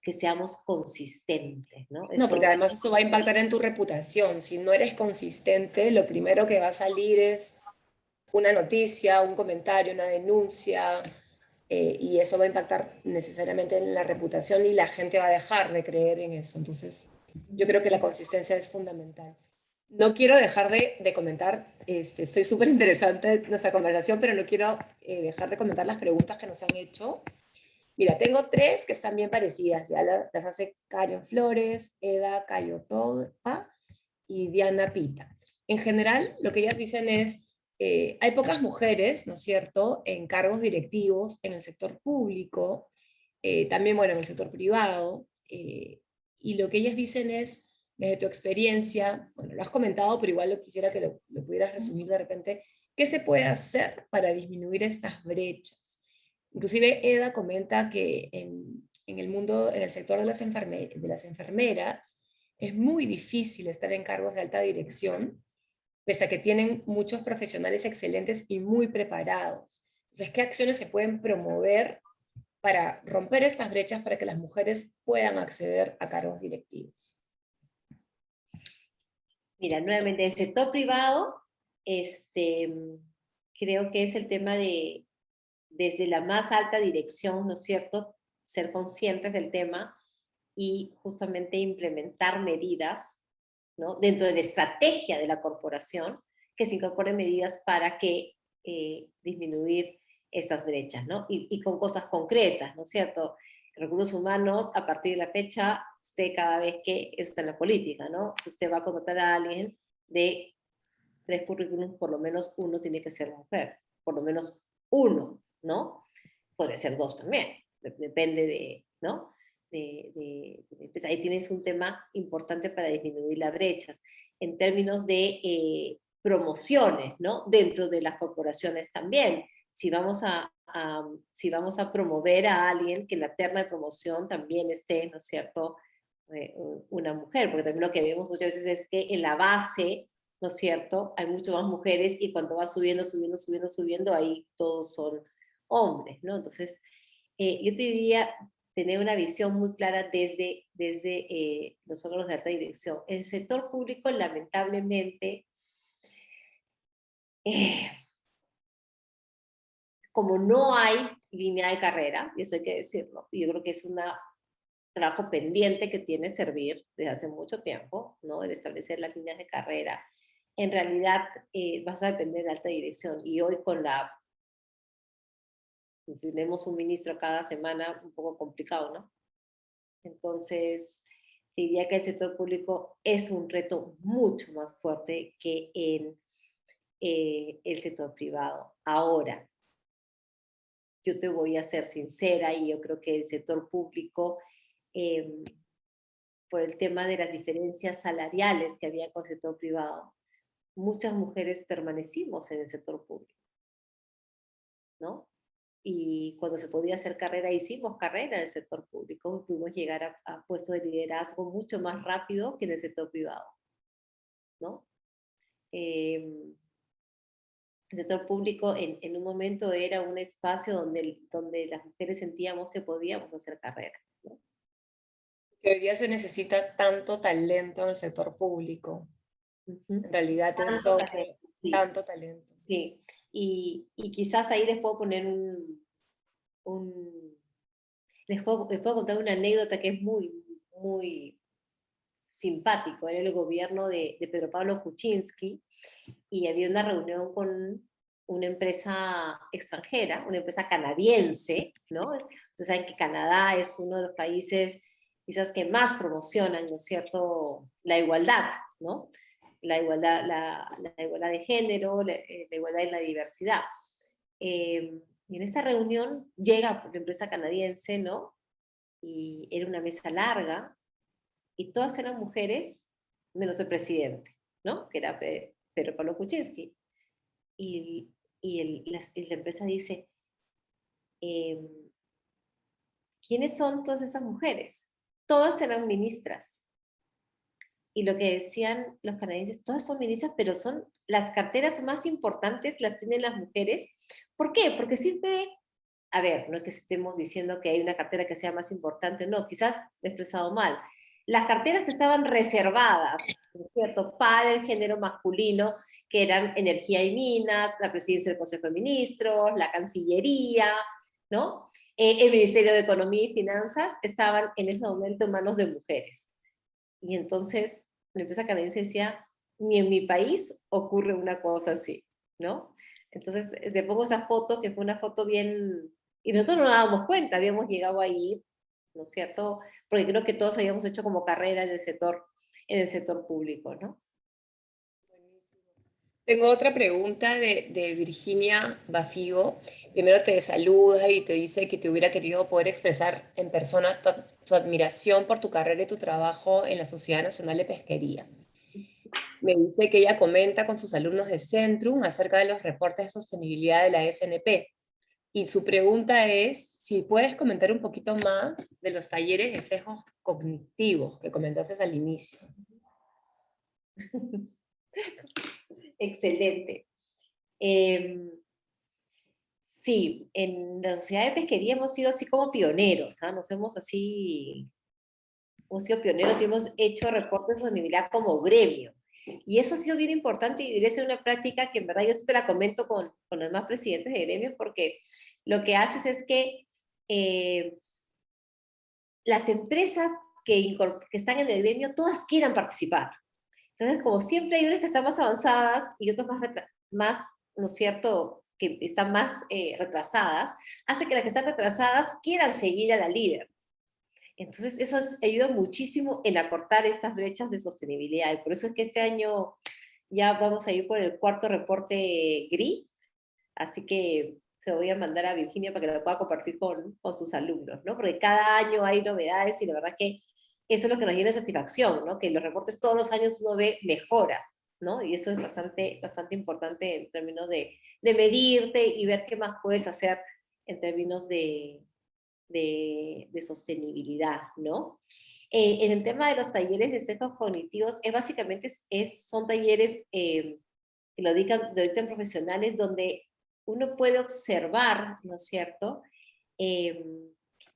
que seamos consistentes, ¿no? no, porque Eso, además eso va a impactar en tu reputación. Si no eres consistente, lo primero que va a salir es una noticia, un comentario, una denuncia, y eso va a impactar necesariamente en la reputación y la gente va a dejar de creer en eso. Entonces, yo creo que la consistencia es fundamental. No quiero dejar de comentar, estoy súper interesante nuestra conversación, pero no quiero dejar de comentar las preguntas que nos han hecho. Mira, tengo tres que están bien parecidas, ya las hace Karen Flores, Eda Cayotopa y Diana Pita. En general, lo que ellas dicen es, hay pocas mujeres, ¿no es cierto?, en cargos directivos en el sector público, también, bueno, en el sector privado, y lo que ellas dicen es, desde tu experiencia, bueno, lo has comentado, pero igual lo quisiera que lo pudieras resumir de repente, ¿qué se puede hacer para disminuir estas brechas? Inclusive Eda comenta que en el mundo, en el sector de las enfermeras, es muy difícil estar en cargos de alta dirección, pese a que tienen muchos profesionales excelentes y muy preparados. Entonces, ¿qué acciones se pueden promover para romper estas brechas para que las mujeres puedan acceder a cargos directivos? Mira, nuevamente, el sector privado, creo que es el tema de, desde la más alta dirección, ¿no es cierto?, ser conscientes del tema y justamente implementar medidas, ¿no?, dentro de la estrategia de la corporación, que se incorporen medidas para que disminuir esas brechas, ¿no? Y con cosas concretas, ¿no es cierto? Recursos humanos, a partir de la fecha, usted cada vez que está en la política, ¿no? Si usted va a contratar a alguien de 3 currículums, por lo menos uno tiene que ser mujer, por lo menos uno, ¿no? Puede ser 2 también, depende de, ¿no? Pues ahí tienes un tema importante para disminuir las brechas. En términos de promociones, ¿no?, dentro de las corporaciones también. Si vamos si vamos a promover a alguien, que en la terna de promoción también esté, ¿no es cierto?, una mujer, porque también lo que vemos muchas veces es que en la base, ¿no es cierto?, hay mucho más mujeres y cuando va subiendo, ahí todos son hombres, ¿no? Entonces, yo te diría tener una visión muy clara desde los órganos de alta dirección. En el sector público, lamentablemente, eh, como no hay línea de carrera, y eso hay que decirlo, y yo creo que es un trabajo pendiente que tiene Servir desde hace mucho tiempo, ¿no?, el establecer las líneas de carrera. En realidad vas a depender de alta dirección, y hoy tenemos un ministro cada semana, un poco complicado, ¿no? Entonces, diría que el sector público es un reto mucho más fuerte que en el sector privado. Ahora, yo te voy a ser sincera y yo creo que el sector público, eh, por el tema de las diferencias salariales que había con el sector privado, muchas mujeres permanecimos en el sector público, ¿no? Y cuando se podía hacer carrera, hicimos carrera en el sector público, pudimos llegar a puestos de liderazgo mucho más rápido que en el sector privado, ¿no? El sector público en un momento era un espacio donde las mujeres sentíamos que podíamos hacer carrera, ¿no? Que hoy día se necesita tanto talento en el sector público. Ujú. En realidad Tanto eso, talento, sí, tanto talento. sí. Y quizás ahí les puedo poner un les puedo contar una anécdota que es muy, muy simpático. Era el gobierno de Pedro Pablo Kuczynski y había una reunión con una empresa extranjera, una empresa canadiense, ¿no? Entonces saben que Canadá es uno de los países quizás que más promocionan, ¿no es cierto?, la igualdad, ¿no? La igualdad de género, la igualdad en la diversidad. Y en esta reunión llega la empresa canadiense, ¿no? Y era una mesa larga, y todas eran mujeres, menos el presidente, ¿no?, que era Pedro Pablo Kuczynski. Y la empresa dice, em, ¿quiénes son todas esas mujeres? Todas eran ministras. Y lo que decían los canadienses, todas son ministras, pero son las carteras más importantes las tienen las mujeres. ¿Por qué? Porque siempre, a ver, no es que estemos diciendo que hay una cartera que sea más importante, no, quizás me he expresado mal. las carteras que estaban reservadas, ¿no es cierto?, para el género masculino, que eran Energía y Minas, la Presidencia del Consejo de Ministros, la Cancillería, ¿no? El Ministerio de Economía y Finanzas, estaban en ese momento en manos de mujeres. Y entonces la empresa canadiense decía, ni en mi país ocurre una cosa así, ¿no? Entonces le pongo esa foto, que fue una foto bien... Y nosotros no nos dábamos cuenta, habíamos llegado ahí, ¿no es cierto? Porque creo que todos habíamos hecho como carrera en el sector público, ¿no? Tengo otra pregunta de Virginia Bafigo. Primero te saluda y te dice que te hubiera querido poder expresar en persona tu admiración por tu carrera y tu trabajo en la Sociedad Nacional de Pesquería. Me dice que ella comenta con sus alumnos de Centrum acerca de los reportes de sostenibilidad de la SNP. Y su pregunta es si puedes comentar un poquito más de los talleres de sesgos cognitivos que comentaste al inicio. Excelente. Sí, en la Sociedad de Pesquería hemos sido así como pioneros, ¿ah? Hemos sido pioneros y hemos hecho reportes de sostenibilidad como gremio. Y eso ha sido bien importante y debería ser una práctica que en verdad yo siempre la comento con los demás presidentes de gremios, porque lo que haces es que las empresas que están en el gremio, todas quieran participar. Entonces, como siempre hay unas que están más avanzadas y otras más, ¿no es cierto?, que están más retrasadas, hace que las que están retrasadas quieran seguir a la líder. Entonces, eso ayuda muchísimo en acortar estas brechas de sostenibilidad. Y por eso es que este año ya vamos a ir por el cuarto reporte GRI, así que se lo voy a mandar a Virginia para que lo pueda compartir con sus alumnos, ¿no? Porque cada año hay novedades y la verdad que eso es lo que nos llena de satisfacción, ¿no? Que los reportes todos los años uno ve mejoras, ¿no? Y eso es bastante, bastante importante en términos de medirte y ver qué más puedes hacer en términos de sostenibilidad, ¿no? En el tema de los talleres de sesgos cognitivos, básicamente son talleres que lo dictan profesionales donde uno puede observar, ¿no es cierto?,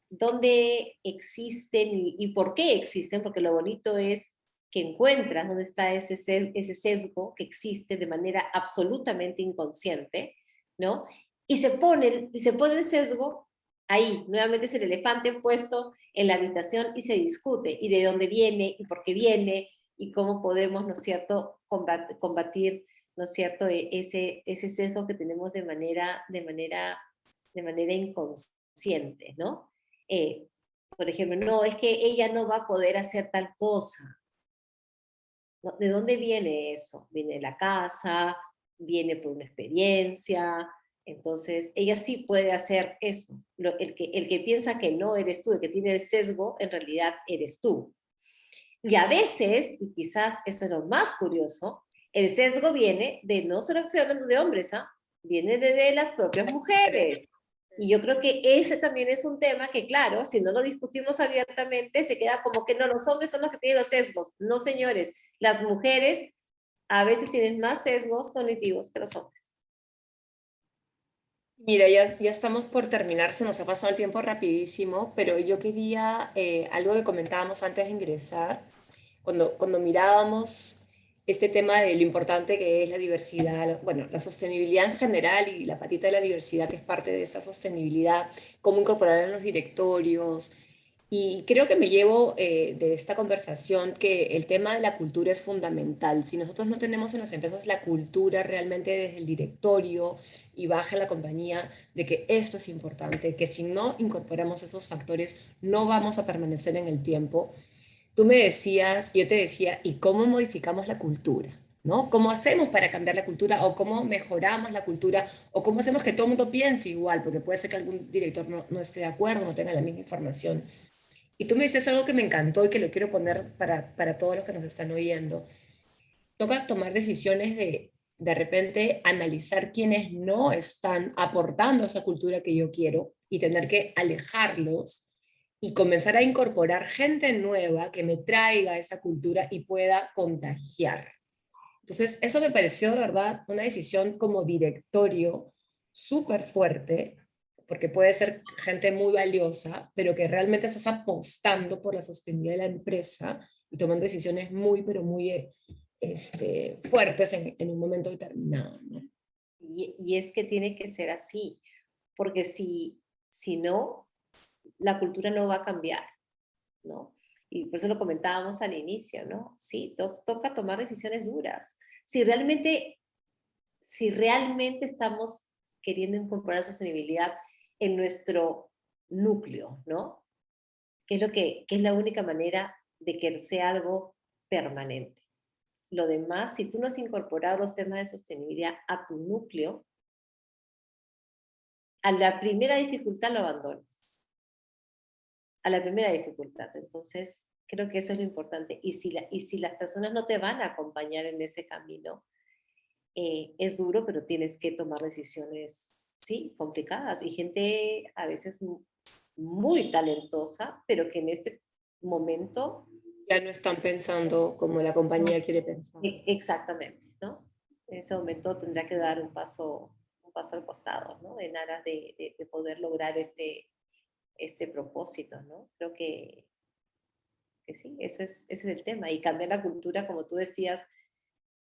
dónde existen y por qué existen, porque lo bonito es que encuentras dónde está ese sesgo que existe de manera absolutamente inconsciente, ¿no? Y se pone el sesgo ahí, nuevamente es el elefante puesto en la habitación y se discute, y de dónde viene, y por qué viene, y cómo podemos, ¿no es cierto?, combatir, ¿no es cierto?, ese sesgo que tenemos de manera inconsciente, ¿no? Por ejemplo, no, es que ella no va a poder hacer tal cosa. ¿No? ¿De dónde viene eso? Viene de la casa, viene por una experiencia, entonces ella sí puede hacer eso. El que piensa que no eres tú, el que tiene el sesgo, en realidad eres tú. Y a veces, y quizás eso es lo más curioso, el sesgo viene de, no solo estoy hablando de hombres, ¿ah? Viene de las propias mujeres. Y yo creo que ese también es un tema que, claro, si no lo discutimos abiertamente, se queda como que no, los hombres son los que tienen los sesgos. No, señores, las mujeres a veces tienen más sesgos cognitivos que los hombres. Mira, ya estamos por terminar, se nos ha pasado el tiempo rapidísimo, pero yo quería, algo que comentábamos antes de ingresar, cuando mirábamos este tema de lo importante que es la diversidad, bueno, la sostenibilidad en general y la patita de la diversidad que es parte de esta sostenibilidad, cómo incorporar en los directorios. Y creo que me llevo de esta conversación que el tema de la cultura es fundamental. Si nosotros no tenemos en las empresas la cultura realmente desde el directorio y baja la compañía de que esto es importante, que si no incorporamos estos factores no vamos a permanecer en el tiempo. Tú me decías, yo te decía, ¿y cómo modificamos la cultura? ¿No? ¿Cómo hacemos para cambiar la cultura o cómo mejoramos la cultura o cómo hacemos que todo el mundo piense igual? Porque puede ser que algún director no esté de acuerdo, no tenga la misma información. Y tú me decías algo que me encantó y que lo quiero poner para todos los que nos están oyendo. Toca tomar decisiones de repente analizar quiénes no están aportando esa cultura que yo quiero y tener que alejarlos y comenzar a incorporar gente nueva que me traiga esa cultura y pueda contagiar. Entonces, eso me pareció, de verdad, una decisión como directorio súper fuerte porque puede ser gente muy valiosa, pero que realmente estás apostando por la sostenibilidad de la empresa y tomando decisiones muy, pero muy fuertes en un momento determinado, ¿no? Y es que tiene que ser así, porque si no, la cultura no va a cambiar, ¿no? Y por eso lo comentábamos al inicio, ¿no? Sí, toca tomar decisiones duras. Si realmente estamos queriendo incorporar sostenibilidad en nuestro núcleo, ¿no? Que es la única manera de que sea algo permanente. Lo demás, si tú no has incorporado los temas de sostenibilidad a tu núcleo, a la primera dificultad lo abandonas. A la primera dificultad. Entonces, creo que eso es lo importante. Y si las personas no te van a acompañar en ese camino, es duro, pero tienes que tomar decisiones, sí, complicadas. Y gente a veces muy talentosa, pero que en este momento... Ya no están pensando como la compañía quiere pensar. Exactamente, ¿no? En ese momento tendrá que dar un paso al costado, ¿no? En aras de poder lograr este propósito, ¿no? Creo que sí, ese es el tema. Y cambiar la cultura, como tú decías,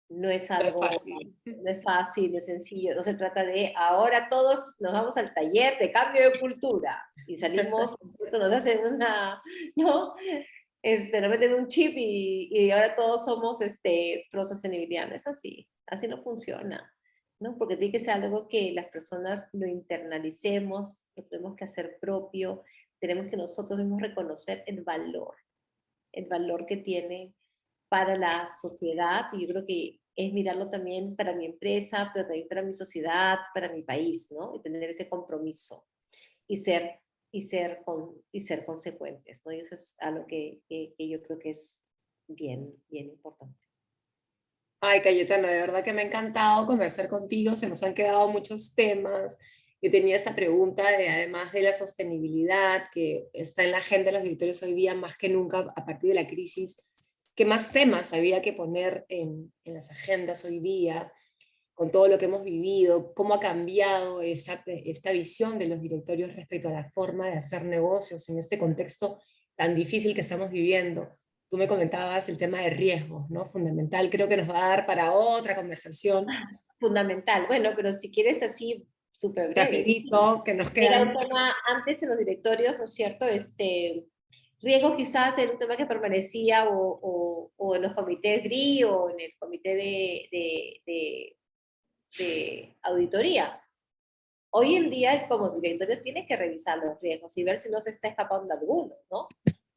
no es No es algo, fácil. no es fácil, no es sencillo, no se trata de ahora todos nos vamos al taller de cambio de cultura y salimos, ¿cierto? Nos hacen ¿no? Nos meten un chip y ahora todos somos pro sostenibilidad. No es así, así no funciona, ¿no? Porque tiene que ser algo que las personas lo internalicemos, lo tenemos que hacer propio, tenemos que nosotros mismos reconocer el valor que tiene para la sociedad, y yo creo que es mirarlo también para mi empresa, pero también para mi sociedad, para mi país, ¿no? Y tener ese compromiso y ser consecuentes, ¿no? Y eso es algo que yo creo que es bien, bien importante. Ay, Cayetana, de verdad que me ha encantado conversar contigo, se nos han quedado muchos temas. Yo tenía esta pregunta de, además de la sostenibilidad, que está en la agenda de los directorios hoy día más que nunca a partir de la crisis, ¿qué más temas había que poner en las agendas hoy día, con todo lo que hemos vivido? ¿Cómo ha cambiado esta visión de los directorios respecto a la forma de hacer negocios en este contexto tan difícil que estamos viviendo? Tú me comentabas el tema de riesgos, ¿no? Fundamental, creo que nos va a dar para otra conversación. Fundamental. Bueno, pero si quieres así, súper breve. Sí. Rapidito, que nos Era quedan. un tema antes en los directorios, ¿no es cierto? Riesgo quizás era un tema que permanecía o en los comités GRI o en el comité de auditoría. Hoy en día, como directorio, tiene que revisar los riesgos y ver si no se está escapando alguno, ¿no?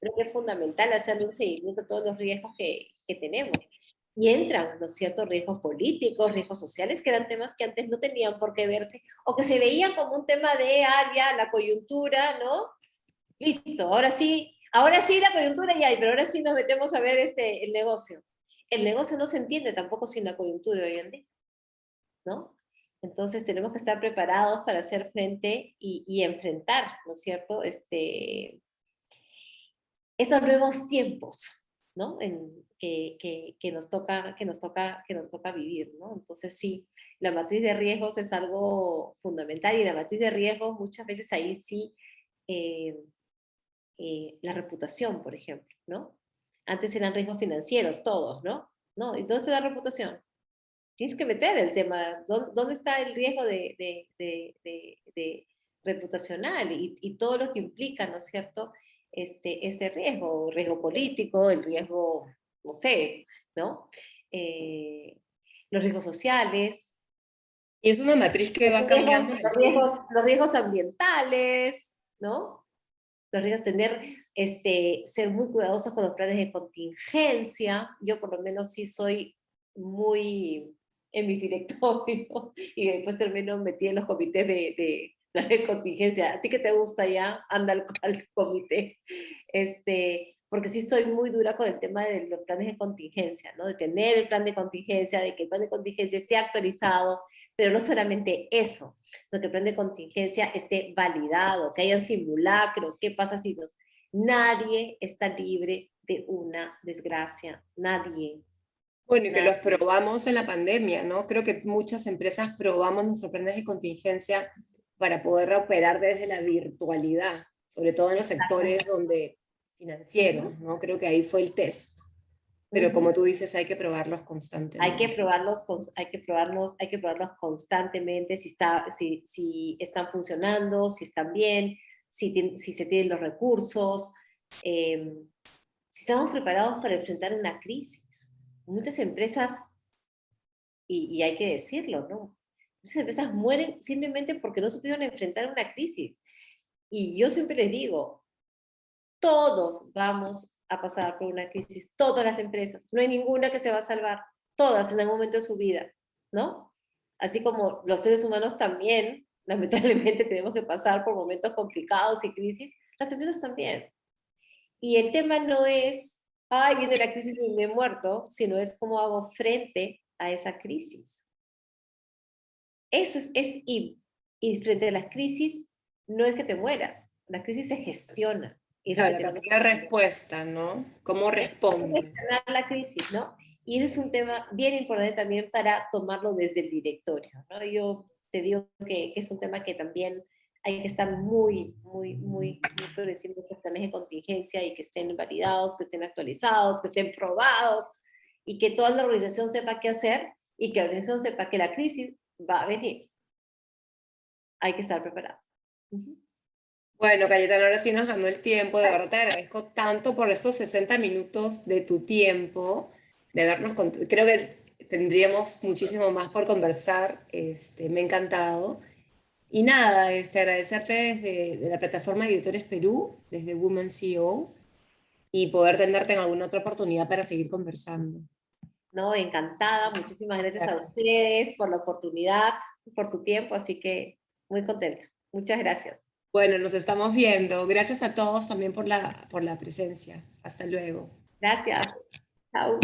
Creo que es fundamental hacerle un seguimiento a todos los riesgos que tenemos. Y entran, ¿no es cierto?, riesgos políticos, riesgos sociales, que eran temas que antes no tenían por qué verse, o que se veían como un tema de área, la coyuntura, ¿no? Listo, ahora sí la coyuntura ya hay, pero ahora sí nos metemos a ver el negocio. El negocio no se entiende tampoco sin la coyuntura hoy en día, ¿no? Entonces tenemos que estar preparados para hacer frente y enfrentar, ¿no es cierto?, estos nuevos tiempos, ¿no? Que nos toca vivir, ¿no? Entonces sí, la matriz de riesgos es algo fundamental, y la matriz de riesgos muchas veces ahí sí, la reputación, por ejemplo, ¿no? Antes eran riesgos financieros todos, ¿no? No, ¿y dónde está la reputación? Tienes que meter el tema, ¿dónde está el riesgo de reputacional y todo lo que implica, ¿no es cierto?, ese riesgo político, el riesgo, no sé, ¿no? Los riesgos sociales, Y es una matriz que va cambiando en el tiempo. los riesgos ambientales, ¿no? Los riesgos, ser muy cuidadosos con los planes de contingencia. Yo por lo menos sí soy muy en mis directorios y después termino metida en los comités de planes de contingencia. ¿A ti qué te gusta ya? Anda al comité. Porque sí estoy muy dura con el tema de los planes de contingencia, ¿no? De tener el plan de contingencia, de que el plan de contingencia esté actualizado, pero no solamente eso, sino que el plan de contingencia esté validado, que hayan simulacros. ¿Qué pasa si nadie está libre de una desgracia? Nadie. Bueno, y que los Nadie. probamos en la pandemia, ¿no? Creo que muchas empresas probamos nuestros planes de contingencia para poder operar desde la virtualidad, sobre todo en los sectores financieros, ¿no? Creo que ahí fue el test. Pero como tú dices, hay que probarlos constantemente. Hay que probarlos constantemente, si están funcionando, si están bien, si se tienen los recursos, si estamos preparados para enfrentar una crisis. Muchas empresas, y hay que decirlo, ¿no? Muchas empresas mueren simplemente porque no supieron enfrentar una crisis. Y yo siempre les digo, todos vamos a pasar por una crisis, todas las empresas, no hay ninguna que se va a salvar, todas en algún momento de su vida, ¿no? Así como los seres humanos también, lamentablemente tenemos que pasar por momentos complicados y crisis, las empresas también. Y el tema no es, ay, viene la crisis y me he muerto, sino es cómo hago frente a esa crisis. Eso y frente a las crisis, no es que te mueras, la crisis se gestiona. Claro, también la respuesta, ¿no? ¿Cómo respondes? Gestionar la crisis, ¿no? Y ese es un tema bien importante también para tomarlo desde el directorio, ¿no? Yo te digo que es un tema que también hay que estar muy por encima de esos planes de contingencia y que estén validados, que estén actualizados, que estén probados y que toda la organización sepa qué hacer y que la organización sepa que la crisis va a venir. Hay que estar preparados. Bueno, Cayetana, ahora sí nos ganó el tiempo. De verdad te agradezco tanto por estos 60 minutos de tu tiempo, de habernos creo que tendríamos muchísimo más por conversar. Me ha encantado. Y nada, agradecerte desde la plataforma de Editores Perú, desde Women CEO, y poder tenerte en alguna otra oportunidad para seguir conversando. No, encantada. Muchísimas gracias a ustedes por la oportunidad, por su tiempo, así que muy contenta. Muchas gracias. Bueno, nos estamos viendo. Gracias a todos también por la presencia. Hasta luego. Gracias. Chao.